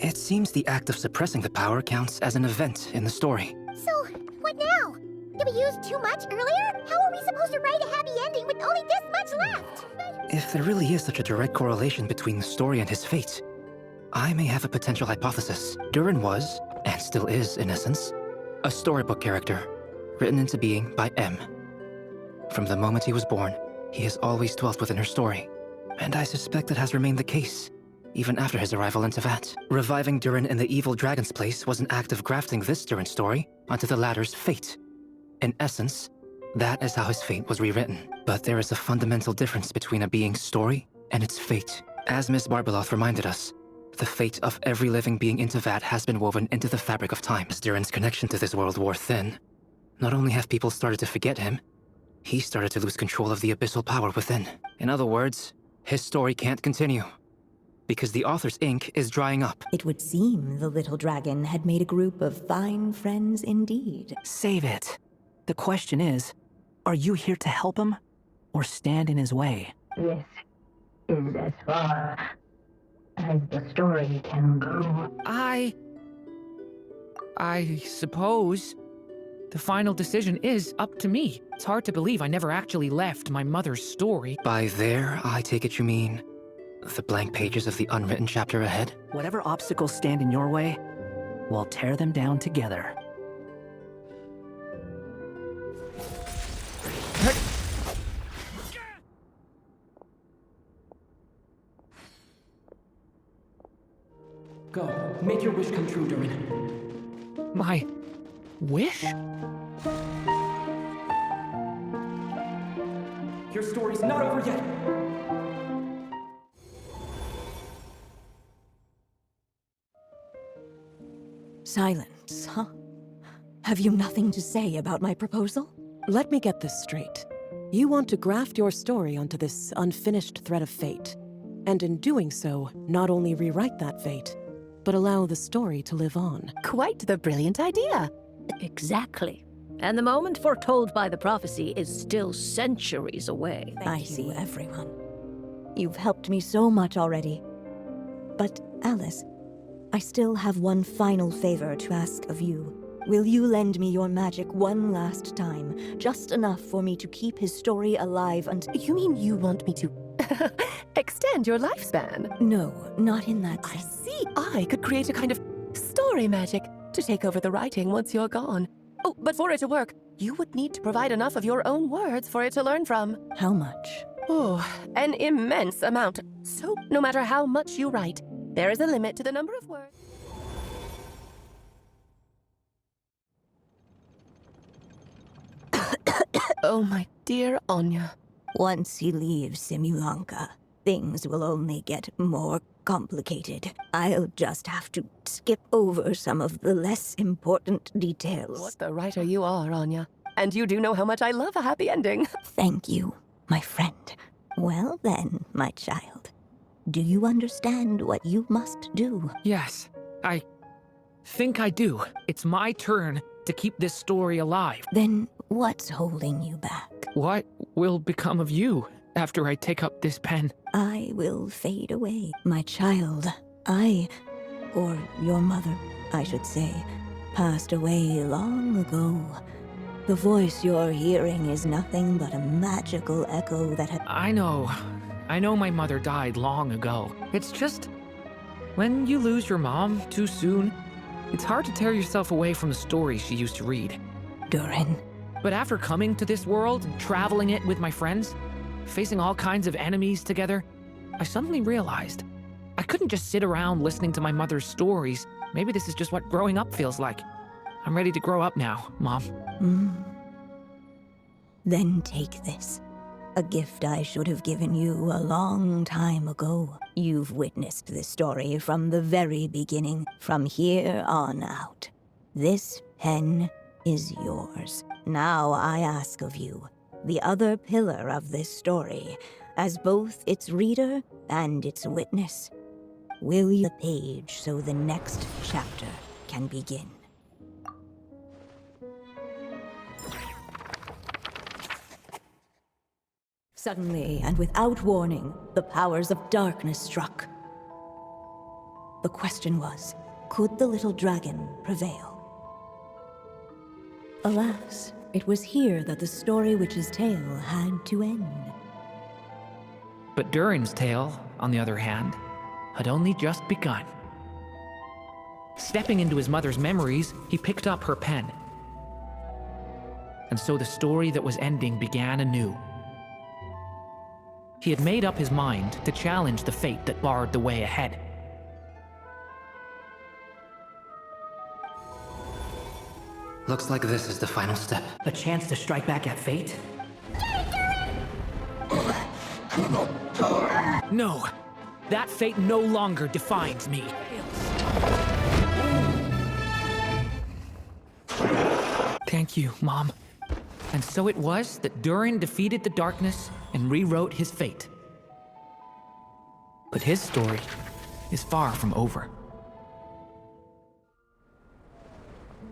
It seems the act of suppressing the power counts as an event in the story. So, what now? Did we use too much earlier? How are we supposed to write a happy ending with only this much left? If there really is such a direct correlation between the story and his fate, I may have a potential hypothesis. Durin was, and still is in essence, a storybook character, written into being by M. From the moment he was born, he has always dwelt within her story, and I suspect it has remained the case, even after his arrival in Teyvat. Reviving Durin in the evil dragon's place was an act of grafting this Durin story onto the latter's fate. In essence, that is how his fate was rewritten. But there is a fundamental difference between a being's story and its fate. As Miss Barbeloth reminded us, the fate of every living being in Teyvat has been woven into the fabric of time. As Durin's connection to this world wore thin, not only have people started to forget him, he started to lose control of the abyssal power within. In other words, his story can't continue, because the author's ink is drying up. It would seem the little dragon had made a group of fine friends indeed. Save it. The question is, are you here to help him, or stand in his way? This is as far as the story can go. I suppose the final decision is up to me. It's hard to believe I never actually left my mother's story. By there, I take it you mean the blank pages of the unwritten chapter ahead? Whatever obstacles stand in your way, we'll tear them down together. Go. Make your wish come true, Durin. My wish? Your story's not over yet! Silence, huh? Have you nothing to say about my proposal? Let me get this straight. You want to graft your story onto this unfinished thread of fate, and in doing so, not only rewrite that fate, but allow the story to live on. Quite the brilliant idea. Exactly. And the moment foretold by the prophecy is still centuries away. I see, everyone. You've helped me so much already. But, Alice, I still have one final favor to ask of you. Will you lend me your magic one last time, just enough for me to keep his story alive until— You mean you want me to extend your lifespan? No, not in that I sense. see. I could create a kind of story magic to take over the writing once you're gone. Oh, but for it to work, you would need to provide enough of your own words for it to learn from. How much? Oh, an immense amount. So, no matter how much you write, there is a limit to the number of words. Oh, my dear Anya. Once he leaves Simulanka, things will only get more complicated. I'll just have to skip over some of the less important details. What the writer you are, Anya. And you do know how much I love a happy ending. Thank you, my friend. Well then, my child. Do you understand what you must do? Yes, I think I do. It's my turn to keep this story alive. Then what's holding you back? What will become of you after I take up this pen? I will fade away, my child. Or your mother, I should say, passed away long ago. The voice you're hearing is nothing but a magical echo that had— I know my mother died long ago. It's just, when you lose your mom too soon, it's hard to tear yourself away from the stories she used to read. Durin. But after coming to this world and traveling it with my friends, facing all kinds of enemies together, I suddenly realized I couldn't just sit around listening to my mother's stories. Maybe this is just what growing up feels like. I'm ready to grow up now, Mom. Then take this. A gift I should have given you a long time ago. You've witnessed this story from the very beginning, from here on out. This pen is yours. Now I ask of you, the other pillar of this story, as both its reader and its witness, will you the page so the next chapter can begin? Suddenly, and without warning, the powers of darkness struck. The question was, could the little dragon prevail? Alas, it was here that the story witch's tale had to end. But Durin's tale, on the other hand, had only just begun. Stepping into his mother's memories, he picked up her pen. And so the story that was ending began anew. He had made up his mind to challenge the fate that barred the way ahead. Looks like this is the final step. A chance to strike back at fate? No! That fate no longer defines me. Thank you, Mom. And so it was that Durin defeated the darkness and rewrote his fate. But his story is far from over.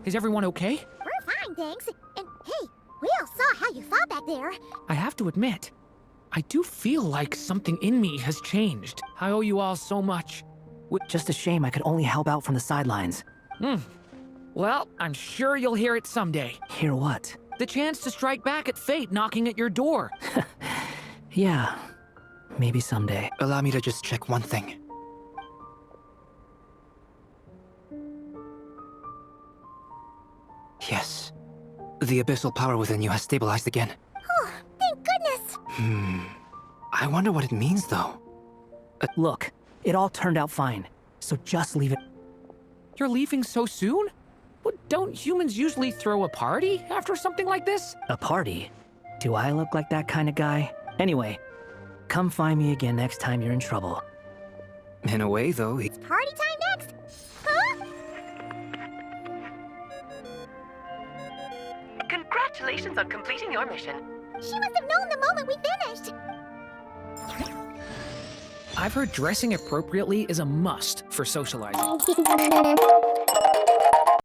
Is everyone okay? We're fine, thanks. And hey, we all saw how you fought back there. I have to admit, I do feel like something in me has changed. I owe you all so much. Just a shame I could only help out from the sidelines. Well, I'm sure you'll hear it someday. Hear what? The chance to strike back at fate knocking at your door. Yeah, maybe someday. Allow me to just check one thing. Yes. The abyssal power within you has stabilized again. Oh, thank goodness. I wonder what it means, though. Look, it all turned out fine, so just leave it. You're leaving so soon? Don't humans usually throw a party after something like this? A party? Do I look like that kind of guy? Anyway, come find me again next time you're in trouble. In a way, though, It's party time next. Huh? Congratulations on completing your mission. She must have known the moment we finished. I've heard dressing appropriately is a must for socializing.